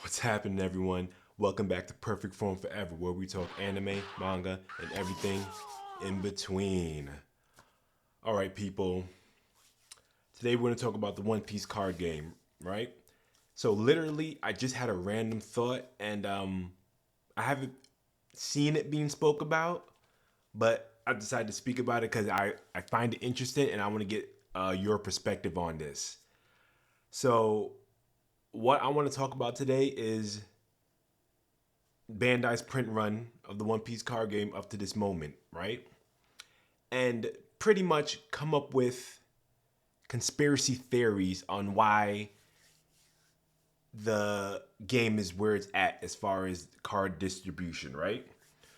What's happening, everyone? Welcome back to Perfect Form Forever, where we talk anime, manga, and everything in between. All right, people. Today we're going to talk about the One Piece card game, right? So, literally, I just had a random thought, and I haven't seen it being spoke about, but I decided to speak about it because I find it interesting and I want to get your perspective on this. So, what I want to talk about today is Bandai's print run of the One Piece card game up to this moment, right? And pretty much come up with conspiracy theories on why the game is where it's at as far as card distribution, right?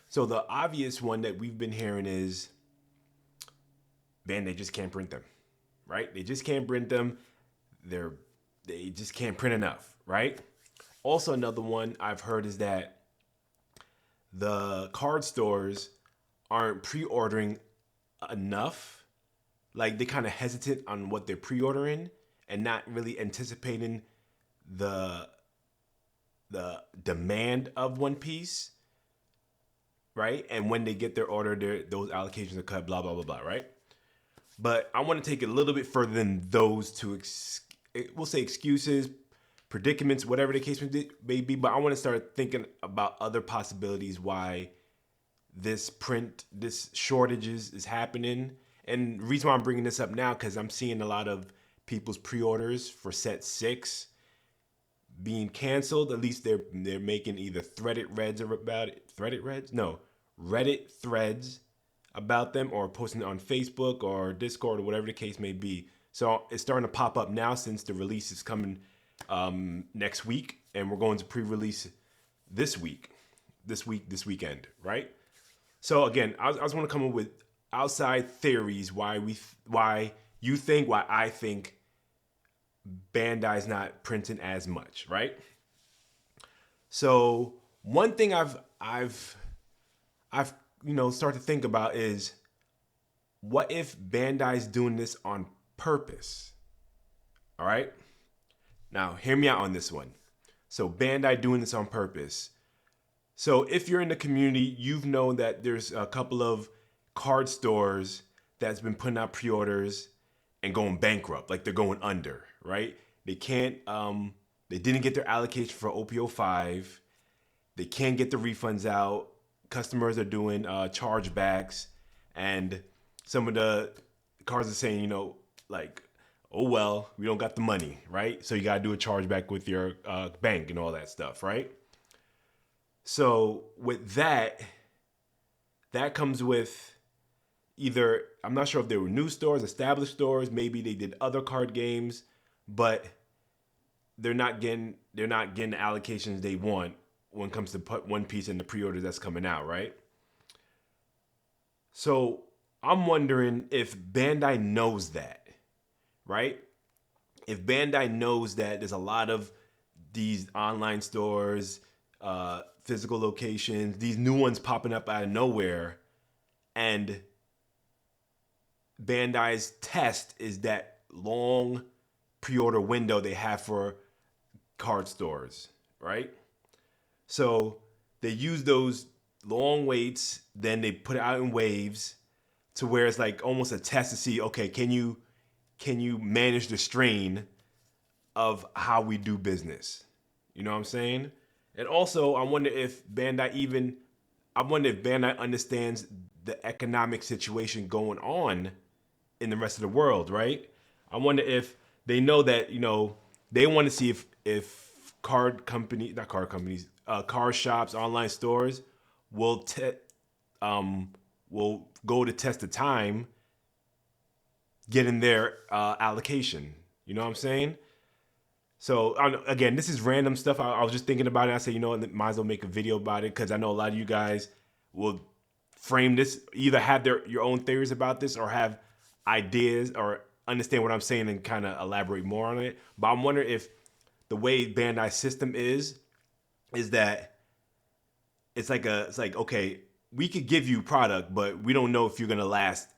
So the obvious one that we've been hearing is Bandai just can't print them, right? They just can't print them. They're they just can't print enough, right? Also another one I've heard is that the card stores aren't pre-ordering enough. Like they kind of hesitant on what they're pre-ordering and not really anticipating the the demand of One Piece, right? And when they get their order, those allocations are cut. Blah blah blah blah, right? But I want to take it a little bit further than those two. We'll say excuses, predicaments, whatever the case may be. But I want to start thinking about other possibilities why this shortages is happening. And the reason why I'm bringing this up now because I'm seeing a lot of people's pre-orders for set 6 being canceled. At least they're making either threaded reds about it. Threaded reds? No, Reddit threads about them or posting it on Facebook or Discord or whatever the case may be. So it's starting to pop up now since the release is coming next week, and we're going to pre-release this week, this weekend, right? So again, I just want to come up with outside theories why you think why I think Bandai's not printing as much, right? So one thing I've started to think about is what if Bandai's doing this on purpose? All right? Now, hear me out on this one. So Bandai doing this on purpose. So if you're in the community, you've known that there's a couple of card stores that's been putting out pre-orders and going bankrupt, like they're going under, right? They can't they didn't get their allocation for OPO5. They can't get the refunds out. Customers are doing chargebacks, and some of the cards are saying, like, oh well, we don't got the money, right? So you gotta do a chargeback with your bank and all that stuff, right? So with that, that comes with either I'm not sure if they were new stores, established stores, maybe they did other card games, but they're not getting the allocations they want when it comes to put One Piece in the pre-order that's coming out, right? So I'm wondering if Bandai knows that, right? If Bandai knows that there's a lot of these online stores, physical locations, these new ones popping up out of nowhere, and Bandai's test is that long pre-order window they have for card stores, right? So they use those long waits, then they put it out in waves to where it's like almost a test to see, okay, can you manage the strain of how we do business? You know what I'm saying? And also, I wonder if Bandai understands the economic situation going on in the rest of the world, right? I wonder if they know that they want to see if not card companies, car shops, online stores will will go to test of time getting their allocation. You know what I'm saying? So again, this is random stuff. I was just thinking about it. I said, might as well make a video about it because I know a lot of you guys will frame this, either have your own theories about this or have ideas or understand what I'm saying and kind of elaborate more on it. But I'm wondering if the way Bandai system is that it's like okay, we could give you product, but we don't know if you're gonna last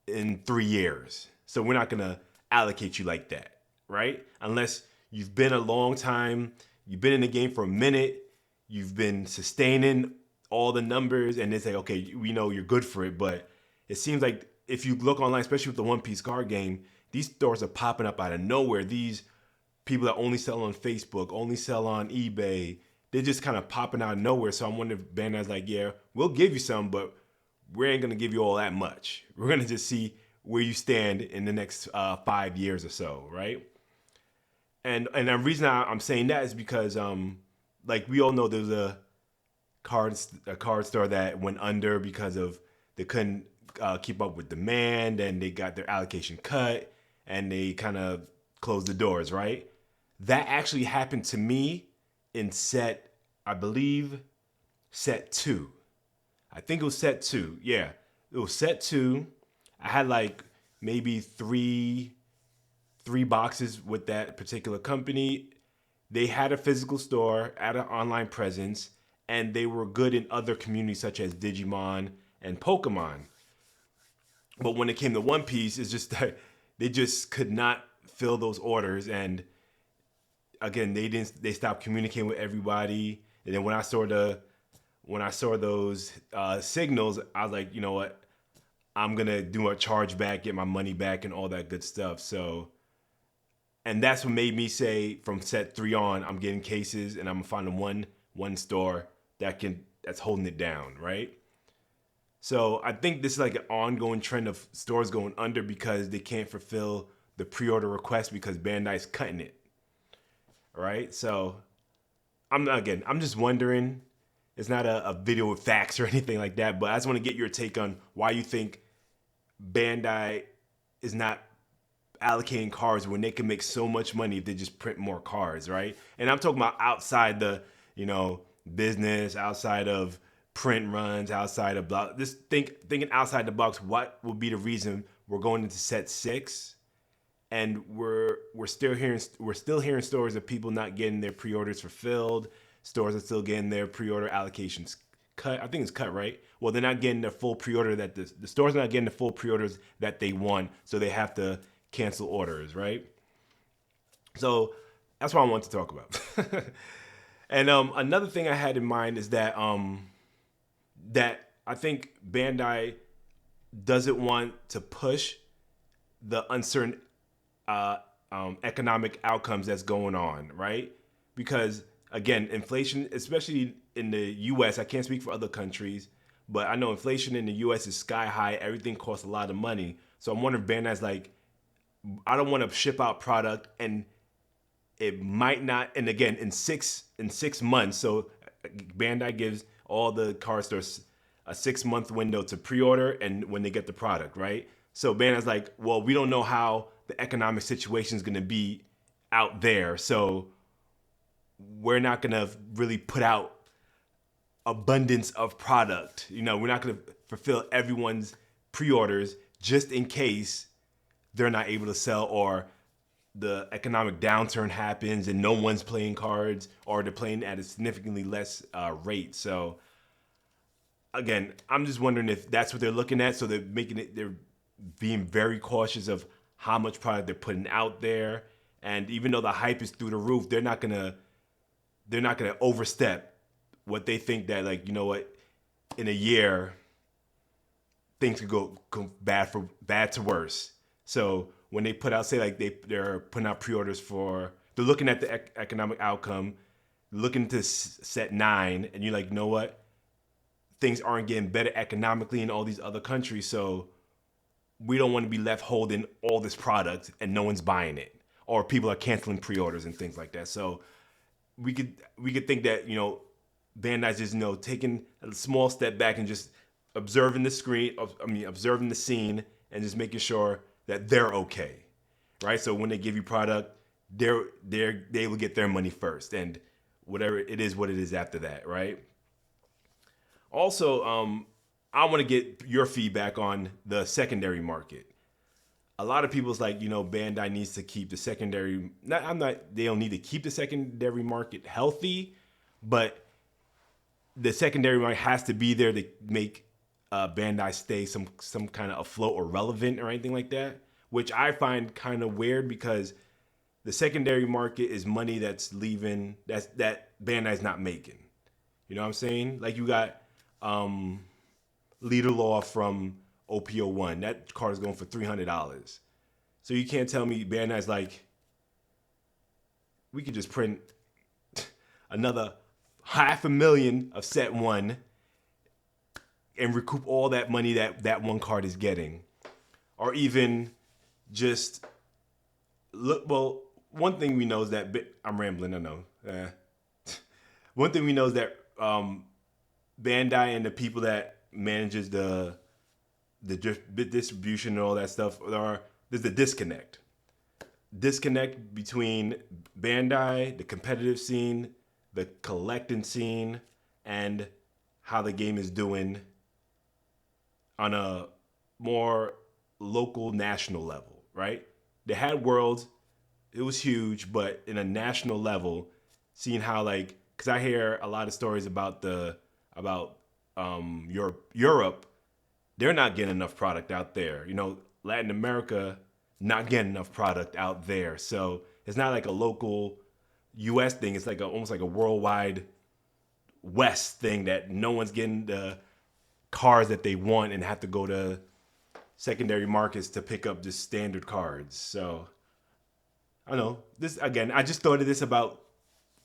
in 3 years. So we're not gonna allocate you like that, right? Unless you've been a long time, you've been in the game for a minute, you've been sustaining all the numbers, and they say, okay, we know you're good for it. But it seems like if you look online, especially with the One Piece card game, these stores are popping up out of nowhere. These people that only sell on Facebook, only sell on eBay, they're just kind of popping out of nowhere. So I'm wondering if Bandai's like, yeah, we'll give you some, but we ain't gonna give you all that much. We're gonna just see where you stand in the next 5 years or so, right? And the reason I'm saying that is because like we all know there's a card store that went under because of they couldn't keep up with demand, and they got their allocation cut, and they kind of closed the doors, right? That actually happened to me in I believe set 2. I think it was set 2. Yeah, it was set 2. I had like maybe three boxes with that particular company. They had a physical store, had an online presence, and they were good in other communities such as Digimon and Pokemon. But when it came to One Piece, it's just that they just could not fill those orders. And again, they stopped communicating with everybody. And then when I saw those signals, I was like, you know what? I'm gonna do a chargeback, get my money back, and all that good stuff. So, and that's what made me say from set 3 on, I'm getting cases, and I'm gonna find one store that's holding it down, right? So I think this is like an ongoing trend of stores going under because they can't fulfill the pre-order request because Bandai's cutting it, right? So I'm just wondering. It's not a video with facts or anything like that, but I just want to get your take on why you think Bandai is not allocating cards when they can make so much money if they just print more cards, right? And I'm talking about outside the, business, outside of print runs, outside of just thinking outside the box. What would be the reason we're going into set 6 and we're still hearing stories of people not getting their pre-orders fulfilled? Stores are still getting their pre-order allocations cut. I think it's cut, right? Well, they're not getting the full pre-order that the stores are not getting the full pre-orders that they want, so they have to cancel orders, right? So that's what I want to talk about. And another thing I had in mind is that that I think Bandai doesn't want to push the uncertain economic outcomes that's going on, right? Because again, inflation, especially in the U.S., I can't speak for other countries, but I know inflation in the U.S. is sky high. Everything costs a lot of money. So I'm wondering if Bandai's like, I don't want to ship out product and it might not. And again, in six months, so Bandai gives all the card stores a 6-month window to pre-order and when they get the product, right? So Bandai's like, well, we don't know how the economic situation is going to be out there, so we're not going to really put out abundance of product. We're not going to fulfill everyone's pre-orders just in case they're not able to sell, or the economic downturn happens and no one's playing cards, or they're playing at a significantly less rate. So again, I'm just wondering if that's what they're looking at. So they're being very cautious of how much product they're putting out there. And even though the hype is through the roof, they're not gonna overstep what they think that, like, you know what, in a year things could go bad to worse. So when they put out, say like they're putting out pre-orders they're looking at the economic outcome, looking to set 9, and you're like, you know what, things aren't getting better economically in all these other countries, so we don't want to be left holding all this product and no one's buying it, or people are canceling pre-orders and things like that. So we could think that, Bandai's just, taking a small step back and just observing the scene and just making sure that they're okay, right? So when they give you product, they will get their money first, and whatever it is, what it is after that, right? Also, I want to get your feedback on the secondary market. A lot of people's like, Bandai needs to keep the secondary. They don't need to keep the secondary market healthy, but the secondary market has to be there to make Bandai stay some kind of afloat or relevant or anything like that, which I find kind of weird because The secondary market is money that's leaving, that Bandai's not making. You know what I'm saying? Like you got Leader Law from OPO1. That card is going for $300. So you can't tell me Bandai's like, we could just print another 500,000 of set one and recoup all that money that one card is getting. Or even just look, well, one thing we know is that, I'm rambling, I know. One thing we know is that Bandai and the people that manages the distribution and all that stuff, there's a disconnect between Bandai, the competitive scene, the collecting scene, and how the game is doing on a more local, national level, right? They had Worlds, it was huge, but in a national level, seeing how like, because I hear a lot of stories about Europe, they're not getting enough product out there. You know, Latin America not getting enough product out there. So it's not like a local U.S. thing. It's like almost like a worldwide West thing that no one's getting the cards that they want and have to go to secondary markets to pick up just standard cards. So I don't know. This again, I just thought of this about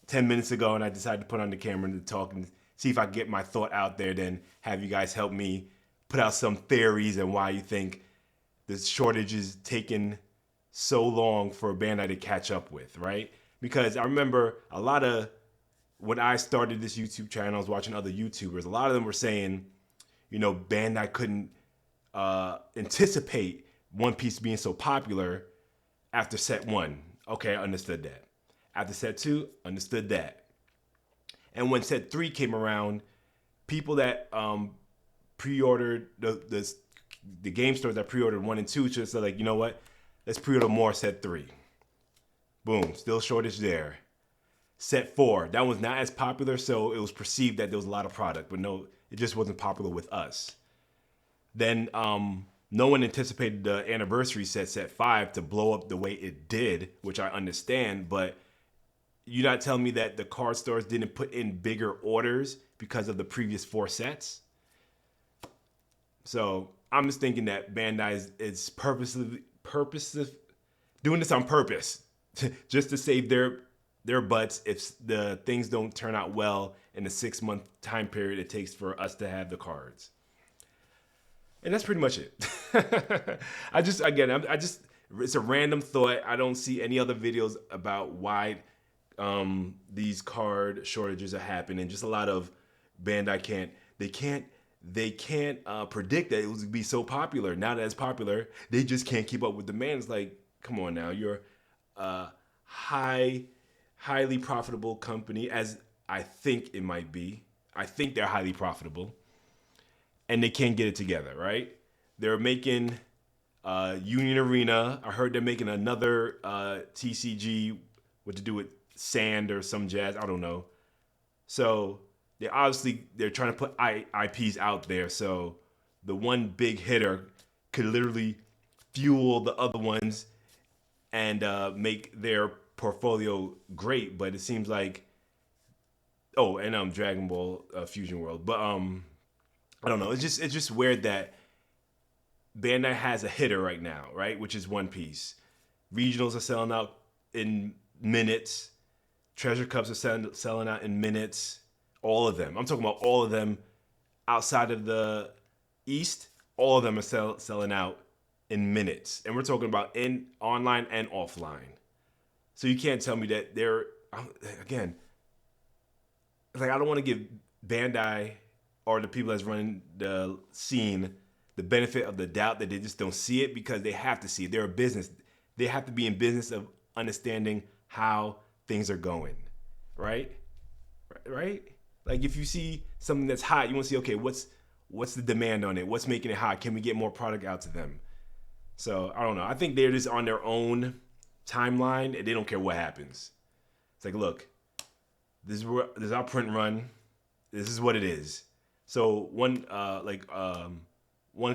10 minutes ago and I decided to put on the camera and talk and see if I get my thought out there, then have you guys help me put out some theories and why you think this shortage is taking so long for Bandai to catch up with, right? Because I remember a lot of, when I started this YouTube channel, I was watching other YouTubers, a lot of them were saying, you know, Bandai couldn't anticipate One Piece being so popular after set one. Okay, I understood that. After set two, understood that. And when set three came around, people that pre-ordered the game stores that pre-ordered 1 and 2 just said like, you know what? Let's pre-order more set 3. Boom, still shortage there. Set 4, that was not as popular, so it was perceived that there was a lot of product, but no, it just wasn't popular with us. Then no one anticipated the anniversary set 5 to blow up the way it did, which I understand, but you're not telling me that the card stores didn't put in bigger orders because of the previous 4 sets? So I'm just thinking that Bandai is purposely doing this on purpose, just to save their butts if the things don't turn out well in the 6-month time period it takes for us to have the cards. And that's pretty much it. It's a random thought. I don't see any other videos about why these card shortages are happening. Just a lot of Bandai can't predict that it would be so popular. Now that it's popular, they just can't keep up with demand. It's like, come on now, you're a highly profitable company, as I think it might be. I think they're highly profitable, and they can't get it together, right? They're making Union Arena. I heard they're making another TCG, what to do with sand or some jazz. I don't know. So they're trying to put IPs out there. So the one big hitter could literally fuel the other ones and make their portfolio great. But it seems like, and Dragon Ball Fusion World. But I don't know. It's just weird that Bandai has a hitter right now, right? Which is One Piece. Regionals are selling out in minutes. Treasure Cups are selling out in minutes. All of them. I'm talking about all of them outside of the East. All of them are selling out in minutes. And we're talking about in online and offline. So you can't tell me that again, like I don't want to give Bandai or the people that's running the scene the benefit of the doubt that they just don't see it, because they have to see it. They're a business. They have to be in business of understanding how things are going, right? Right? Like if you see something that's hot, you want to see, okay, what's the demand on it? What's making it hot? Can we get more product out to them? So I don't know. I think they're just on their own timeline and they don't care what happens. It's like, look, this is our print run. This is what it is. So one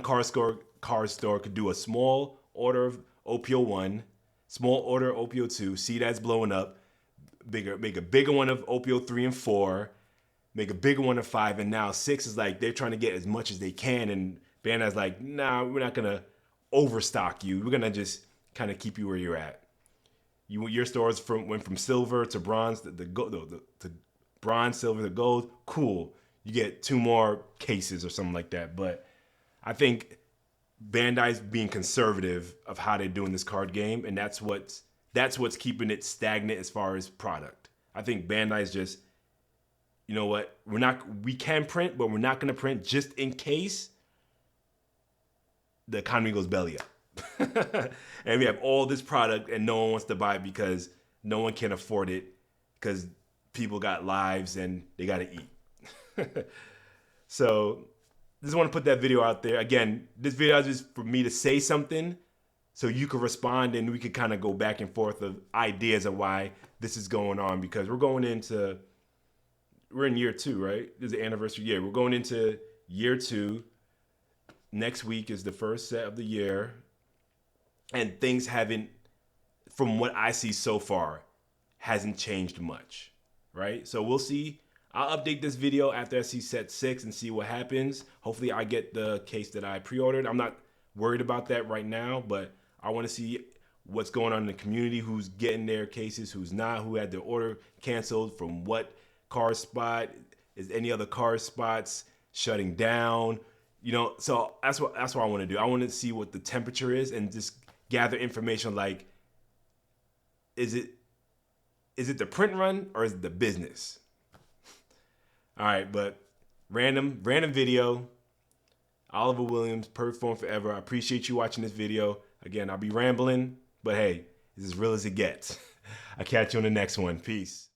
card store could do a small order of OPO1, Small order OPO2, see that's blowing up. Make a bigger one of OPO 3 and 4. Make a bigger one of 5, and now 6 is like they're trying to get as much as they can, and Bandai's like, nah, we're not gonna overstock you. We're gonna just kind of keep you where you're at. Your stores went from silver to bronze, to bronze, silver to gold. Cool. You get 2 more cases or something like that. But I think Bandai's being conservative of how they're doing this card game, and that's what's keeping it stagnant as far as product. I think Bandai's just, you know what, we can print, but we're not gonna print just in case the economy goes belly up. And we have all this product and no one wants to buy it because no one can afford it because people got lives and they got to eat. So just want to put that video out there. Again, this video is just for me to say something so you can respond and we could kind of go back and forth of ideas of why this is going on, because we're in year 2, right? This is the anniversary year. We're going into year 2. Next week is the first set of the year. And things haven't, from what I see so far, hasn't changed much, right? So we'll see. I'll update this video after I see set 6 and see what happens. Hopefully I get the case that I pre-ordered. I'm not worried about that right now, but I want to see what's going on in the community, who's getting their cases, who's not, who had their order canceled, from what car spot, is any other car spots shutting down, you know? So that's what I want to do. I want to see what the temperature is and just gather information like, is it the print run or is it the business? All right, but random video. Oliver Williams, Perfect Form Forever. I appreciate you watching this video. Again, I'll be rambling, but hey, it's as real as it gets. I'll catch you on the next one. Peace.